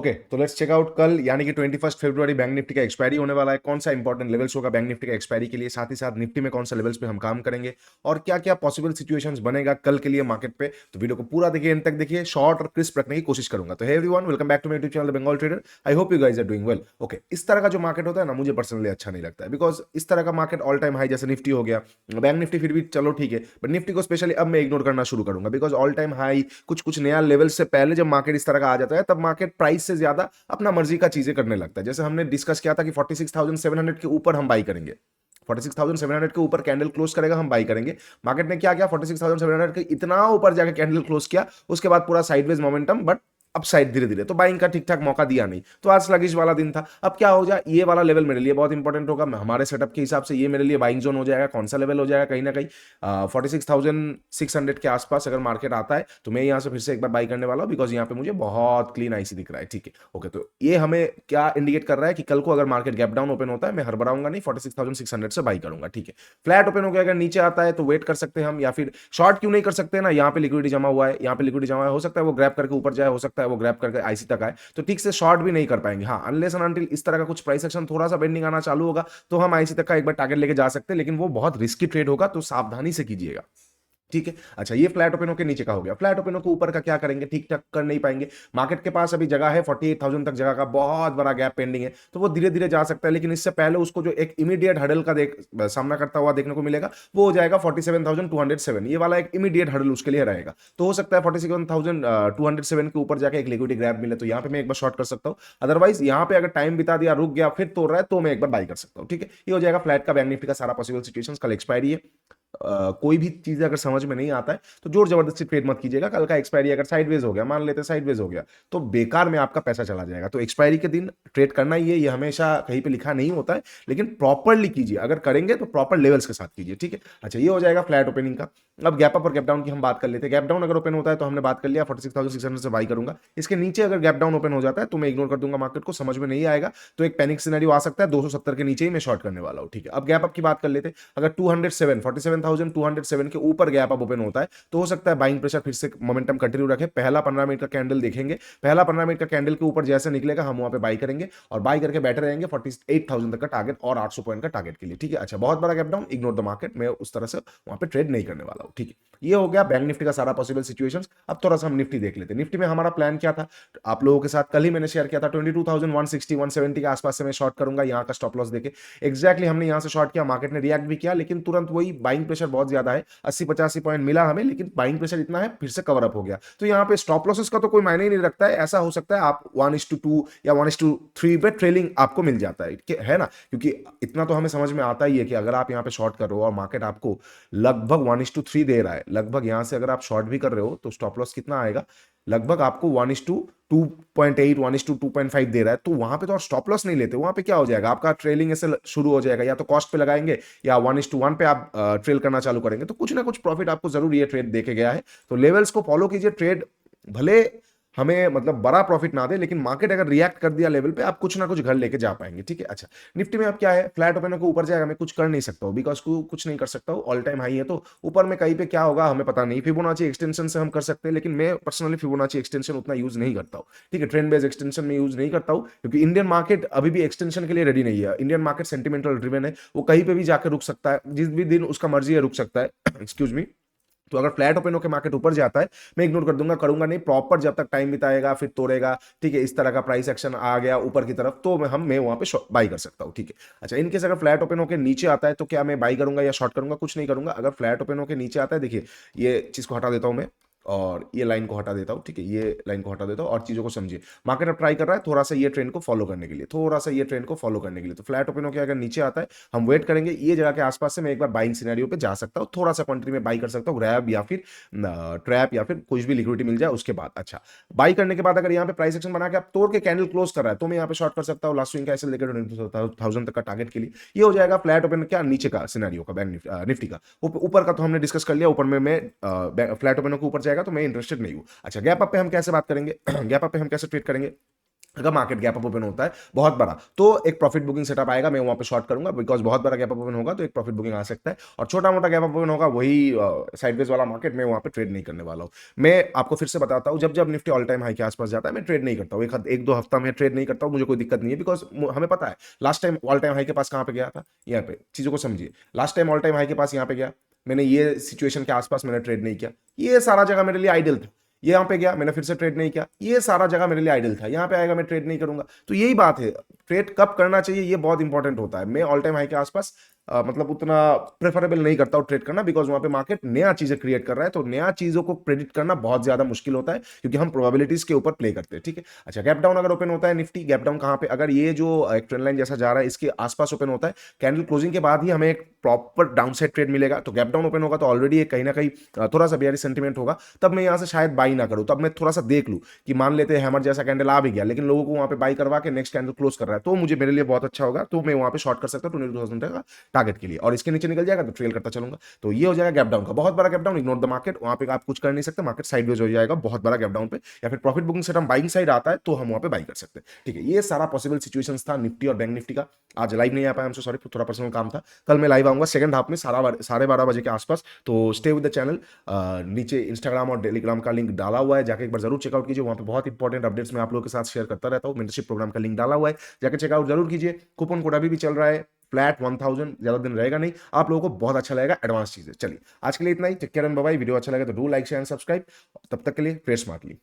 Okay, तो let's check out कल यानी कि 21 फरवरी बैंक निफ्टी का एक्सपायरी होने वाला है। कौन सा इंपॉर्टेंट लेवल्स होगा बैंक निफ्टी का एक्सपायरी के लिए, साथ ही साथ निफ्टी में कौन सा लेवल्स पे हम काम करेंगे और क्या क्या पॉसिबल सिचुएशंस बनेगा कल के लिए मार्केट पे। तो वीडियो को पूरा देखिए, एंड तक देखिए, शॉर्ट और क्रिस्प रखने की कोशिश करूंगा। तो hey everyone, welcome back to my YouTube channel Bengal trader. I hope you guys are doing well. Okay, इस तरह का जो मार्केट होता है ना, मुझे पर्सनली अच्छा नहीं लगता है, बिकॉज इस तरह का मार्केट ऑल टाइम हाई जैसे निफ्टी हो गया, बैंक निफ्टी फिर भी चलो ठीक है, बट निफ्टी को स्पेशली अब मैं इग्नोर करना शुरू करूंगा, बिकॉज ऑल टाइम हाई कुछ कुछ नया लेवल से पहले जब मार्केट इस तरह का आ जाता है, तब मार्केट प्राइस से ज्यादा अपना मर्जी का चीजें करने लगता है। जैसे हमने डिस्कस किया था कि 46,700 के ऊपर हम बाई करेंगे, 46,700 के ऊपर कैंडल क्लोज करेगा, हम बाई करेंगे। मार्केट ने क्या किया, 46,700 के इतना ऊपर जाके कैंडल क्लोज किया, उसके बाद पूरा साइडवेज मोमेंटम, बट अपसाइड धीरे धीरे, तो बाइंग का ठीक ठाक मौका दिया नहीं, तो आज स्लगिश वाला दिन था। अब क्या हो जाए, ये वाला लेवल मेरे लिए बहुत इंपॉर्टेंट होगा, हमारे सेटअप के हिसाब से ये मेरे लिए बाइंग जोन हो जाएगा। कौन सा लेवल हो जाएगा, कहीं ना कहीं 46,600 के आसपास अगर मार्केट आता है तो मैं यहाँ से फिर से एक बार बाई करने वाला हूँ, बिकॉज यहाँ पे मुझे बहुत क्लीन आईसी दिख रहा है। ठीक है, ओके, तो ये हमें क्या इंडिकेट कर रहा है कि कल को अगर मार्केट गैप डाउन ओपन होता है, मैं हड़बड़ाऊंगा नहीं, 46,600 से बाई करूंगा। ठीक है, फ्लैट ओपन होकर अगर नीचे आता है तो वेट कर सकते हैं हम, या फिर शॉर्ट क्यों नहीं कर सकते ना, यहाँ पे लिक्विडिटी जमा हुआ है, यहाँ पे लिक्विडिटी जमा है, हो सकता है वो ग्रैप करके ऊपर जाए, हो सकता है वो ग्रैप करके आईसी तक आए, तो ठीक से शॉर्ट भी नहीं कर पाएंगे। हाँ, अनलेस एंड अनटिल इस तरह का कुछ प्राइस एक्शन थोड़ा सा बेंडिंग आना चालू होगा, तो हम आईसी तक का एक बार टारगेट लेके जा सकते हैं, लेकिन वो बहुत रिस्की ट्रेड होगा, तो सावधानी से कीजिएगा। ठीक है, अच्छा, ये फ्लैट ओपन के नीचे का हो गया। फ्लैट ओपन के ऊपर का क्या करेंगे, ठीक ठाक कर नहीं पाएंगे। मार्केट के पास अभी जगह है 48,000 तक, जगह का बहुत बड़ा गैप पेंडिंग है, तो वो धीरे धीरे जा सकता है, लेकिन इससे पहले उसको जो एक इमीडिएट हडल का सामना करता हुआ देखने को मिलेगा, वो हो जाएगा 47,207। ये वाला एक इमीडिएट हडल उसके लिए रहेगा, तो हो सकता है 47,207 के ऊपर जाके एक लिक्विडिटी ग्रैब मिले, तो यहाँ पे मैं एक बार शॉर्ट कर सकता हूँ। अदरवाइज यहाँ पे अगर टाइम बिता दिया, रुक गया, फिर तोड़ रहा है, तो मैं एक बार बाई कर सकता हूँ। ठीक है, ये हो जाएगा फ्लैट का बैंक निफ्टी का सारा पॉसिबल सिचुएशंस। कल एक्सपायरी है, कोई भी चीज अगर समझ में नहीं आता है तो जोर जबरदस्ती ट्रेड मत कीजिएगा। कल का एक्सपायरी अगर साइडवेज हो गया, मान लेते साइडवेज हो गया, तो बेकार में आपका पैसा चला जाएगा। तो एक्सपायरी के दिन ट्रेड करना ही है, ये हमेशा कहीं पे लिखा नहीं होता है, लेकिन प्रॉपरली कीजिए। अगर करेंगे तो प्रॉपर लेवल्स के साथ कीजिए। ठीक है, अच्छा, ये हो जाएगा फ्लैट ओपनिंग का। अब गैप अप और गैप डाउन की हम बात कर लेते हैं। गैप डाउन अगर ओपन होता है तो हमने बात कर लिया 46,600 से बाई करूंगा। इसके नीचे अगर गैप डाउन ओपन हो जाता है तो मैं इग्नोर कर दूंगा, मार्केट को समझ में नहीं आएगा, तो एक पैनिक सिनेरियो आ सकता है। 270 के नीचे ही मैं शॉर्ट करने वाला हूं। ठीक है, अब गैप अप की बात कर लेते हैं। अगर 207 47,207 के ऊपर गैप अप ओपन होता है तो हो सकता है बाइंग प्रेशर फिर से मोमेंटम कंटिन्यू रखे। पहला 15 मिनट का कैंडल देखेंगे, पहला 15 मिनट का कैंडल के ऊपर जैसे निकलेगा हम वहां पे बाई करेंगे, और बाई करके बैठे रहेंगे 48,000 तक का टारगेट और 800 पॉइंट का टारगेट के लिए। ठीक है, अच्छा, बहुत बड़ा gap down, ignore the market, मैं उस तरह से वहां पे ट्रेड नहीं करने वाला हूं। ठीक है, ये हो गया बैंक निफ्टी का सारा पॉसिबल सिचुएशंस। अब थोड़ा सा हम निफ्टी देख लेते हैं। निफ्टी में हमारा प्लान क्या था, आप लोगों के साथ कल ही मैंने शेयर किया था, 22,160 170 के आसपास से मैं शॉर्ट करूंगा, यहाँ का स्टॉप लॉस देके। एग्जैक्टली हमने यहाँ से शॉर्ट किया, मार्केट ने रिएक्ट भी किया, लेकिन तुरंत वही बाइंग प्रेशर बहुत ज्यादा है, 80-85 पॉइंट मिला हमें, लेकिन बाइंग प्रेशर इतना है फिर से कवर अप हो गया। तो यहाँ पे स्टॉप लॉसेस का तो कोई मायने ही नहीं रखता है। ऐसा हो सकता है आप 1:2 या 1:3 पे ट्रेलिंग आपको मिल जाता है ना, क्योंकि इतना तो हमें समझ में आता ही है कि अगर आप यहाँ पे शॉर्ट कर रहे हो और मार्केट आपको लगभग 1:3 दे रहा है, लगभग यहाँ से अगर आप शॉर्ट भी कर रहे हो तो स्टॉप लॉस कितना आएगा, लगभग आपको 1:2.8 1:2.5 दे रहा है, तो वहां पे तो और स्टॉप लॉस नहीं लेते। वहां पे क्या हो जाएगा, आपका ट्रेलिंग ऐसे शुरू हो जाएगा, या तो कॉस्ट पे लगाएंगे या 1:1 पे आप ट्रेल करना चालू करेंगे, तो कुछ ना कुछ प्रॉफिट आपको जरूर ये ट्रेड देके गया है। तो लेवल्स को फॉलो कीजिए। ट्रेड भले हमें मतलब बड़ा प्रॉफिट ना दे, लेकिन मार्केट अगर रिएक्ट कर दिया लेवल पे, आप कुछ ना कुछ घर लेके जा पाएंगे। ठीक है, अच्छा, निफ्टी में अब क्या है, फ्लैट ओपन को ऊपर जाएगा, मैं कुछ कर नहीं सकता हूँ, बिकॉज कुछ नहीं कर सकता हूँ, ऑल टाइम हाई है, तो ऊपर में कहीं पे क्या होगा हमें पता नहीं। फिबोनाची एक्सटेंशन से हम कर सकते हैं, लेकिन मैं पर्सनली फिबोनाची एक्सटेंशन उतना यूज नहीं करता हूँ। ठीक है, ट्रेंड बेस्ड एक्सटेंशन में यूज नहीं करता हूँ, क्योंकि इंडियन मार्केट अभी भी एक्सटेंशन के लिए रेडी नहीं है। इंडियन मार्केट सेंटिमेंटल ड्रिवन है, वो कहीं पे भी जाकर रुक सकता है, जिस भी दिन उसका मर्जी है रुक सकता है। Excuse me. तो अगर फ्लैट ओपन होकर मार्केट ऊपर जाता है, मैं इग्नोर कर दूंगा, करूंगा नहीं, प्रॉपर जब तक टाइम बिताएगा फिर तोड़ेगा। ठीक है, इस तरह का प्राइस एक्शन आ गया ऊपर की तरफ, तो मैं वहां पे बाई कर सकता हूं। ठीक है, अच्छा, इनकेस अगर फ्लैट ओपन होकर नीचे आता है तो क्या मैं बाई करूंगा या शॉर्ट करूंगा, कुछ नहीं करूंगा। अगर फ्लैट ओपन होकर नीचे आता है, देखिए ये चीज को हटा देता हूं मैं, और ये लाइन को हटा देता हूं। ठीक है, ये लाइन को हटा देता हूं और चीजों को समझिए। मार्केट अब ट्राई कर रहा है थोड़ा सा ये ट्रेंड को फॉलो करने के लिए, थोड़ा सा ये ट्रेंड को फॉलो करने के लिए, तो फ्लैट ओपन होकर अगर नीचे आता है हम वेट करेंगे, ये जगह के आसपास से मैं एक बार बाइंग सिनेरियो पे जा सकता हूं, थोड़ा सा क्वांटिटी में बाई कर सकता हूं, ग्रैब या फिर ट्रैप या फिर कुछ भी लिक्विडिटी मिल जाए उसके बाद। अच्छा, बाई करने के बाद अगर यहाँ पे प्राइस एक्शन बना के आप तोड़ के कैंडल क्लोज कर रहा है, तो मैं यहाँ पे शॉर्ट कर सकता हूँ लास्ट स्विंग का ऐसे लेकर 22,000 तक का टारगेट के लिए। ये हो जाएगा फ्लैट ओपन क्या नीचे का सिनेरियो का बैंक निफ्टी का। ऊपर का तो हमने डिस्कस कर लिया, ऊपर में मैं फ्लैट ओपन के ऊपर जाएगा तो मैं इंटरेस्टेड नहीं हूँ। अच्छा, गैप अप पे हम कैसे बात करेंगे, गैप अप पे हम कैसे ट्रेड करेंगे। अगर मार्केट गैप अप ओपन होता है बहुत बड़ा, तो एक प्रॉफिट बुकिंग सेटअप आएगा, मैं वहां पे शॉर्ट करूंगा, बिकॉज बहुत बड़ा गैप अप ओपन होगा तो एक प्रॉफिट बुकिंग आ सकता है। और छोटा मोटा गैप अप ओपन होगा वही साइडवेज वाला मार्केट, मैं वहां पे ट्रेड नहीं करने वाला हूं। मैं आपको फिर से बताता हूं, जब जब निफ्टी ऑल टाइम हाई के आसपास जाता है मैं ट्रेड नहीं करता हूं, एक दो हफ्ता में ट्रेड नहीं करता हूं, मुझे कोई दिक्कत नहीं है, बिकॉज हमें पता है last time all time high के पास कहां पे गया था। यहाँ पे चीजों को समझिए, last time all time high के पास यहाँ पे गया, मैंने ये सिचुएशन के आसपास मैंने ट्रेड नहीं किया, ये सारा जगह मेरे लिए आइडियल था। ये यहाँ पे गया, मैंने फिर से ट्रेड नहीं किया, ये सारा जगह मेरे लिए आइडल था, यहाँ पे आएगा मैं ट्रेड नहीं करूंगा। तो यही बात है, ट्रेड कब करना चाहिए ये बहुत इंपॉर्टेंट होता है। मैं ऑल टाइम हाई के आसपास मतलब उतना प्रेफरेबल नहीं करता हूँ ट्रेड करना, बिकॉज वहां पे मार्केट नया चीजें क्रिएट कर रहा है, तो नया चीजों को प्रेडिक्ट करना बहुत ज्यादा मुश्किल होता है, क्योंकि हम प्रोबेबिलिटीज के ऊपर प्ले करते हैं। ठीक है, अच्छा, गैप डाउन अगर ओपन होता है निफ्टी, गैप डाउन कहाँ पे, अगर ये जो एक ट्रेंड लाइन जैसा जा रहा है इसके आसपास ओपन होता है, कैंडल क्लोजिंग के बाद ही हमें एक प्रॉपर डाउन साइड ट्रेड मिलेगा। तो गैप डाउन ओपन होगा तो ऑलरेडी कहीं ना कहीं थोड़ा सा बेयरिश सेंटीमेंट होगा, तब मैं यहाँ से शायद बाई ना करूँ, तब मैं थोड़ा सा देख लूँ कि मान लेते हैं हैमर जैसा कैंडल आ भी गया, लेकिन लोगों को वहां पे बाई करवा के नेक्स्ट कैंडल क्लोज कर रहा है, तो मुझे मेरे लिए बहुत अच्छा होगा, तो मैं वहां पे शॉर्ट कर सकता हूँ 22,000 का टारगेट के लिए, और इसके नीचे निकल जाएगा तो ट्रेल करता चलूंगा। तो ये हो जाएगा गैप डाउन का बहुत बड़ा gap down, ignore the market, वहां पे आप कुछ कर नहीं सकते, मार्केट साइडवेज हो जाएगा बहुत बड़ा गैप डाउन पे, या फिर प्रॉफिट बुकिंग सेट हम बाइंग साइड आता है तो हम वहां पे बाई कर सकते हैं। ठीक है, ये सारा पॉसिबल सिचुएशन था निफ्टी और बैंक निफ्टी का। आज लाइव नहीं आ पाया, हमसे सॉरी, थोड़ा पर्सनल काम था। कल मैं लाइव आऊंगा सेकंड हाफ में 12:30 बजे के आसपास, तो स्टे विद द चैनल। नीचे इंस्टाग्राम और टेलीग्राम का लिंक डाला हुआ है, जाके एक बार जरूर चेकआउट कीजिए, वहां पे बहुत इंपॉर्टेंट अपडेट्स मैं आप लोगों के साथ शेयर करता रहता हूँ। मेंटरशिप प्रोग्राम का लिंक डाला हुआ है, जाके चेकआउट जरूर कीजिए। कूपन कोड अभी भी चल रहा है, फ्लैट 1000, ज्यादा दिन रहेगा नहीं, आप लोगों को बहुत अच्छा लगेगा, एडवांस चीजें। चलिए आज के लिए इतना ही, take care and bye bye. Video अच्छा लगे तो do like share and subscribe. तब तक के लिए ट्रेड स्मार्टली।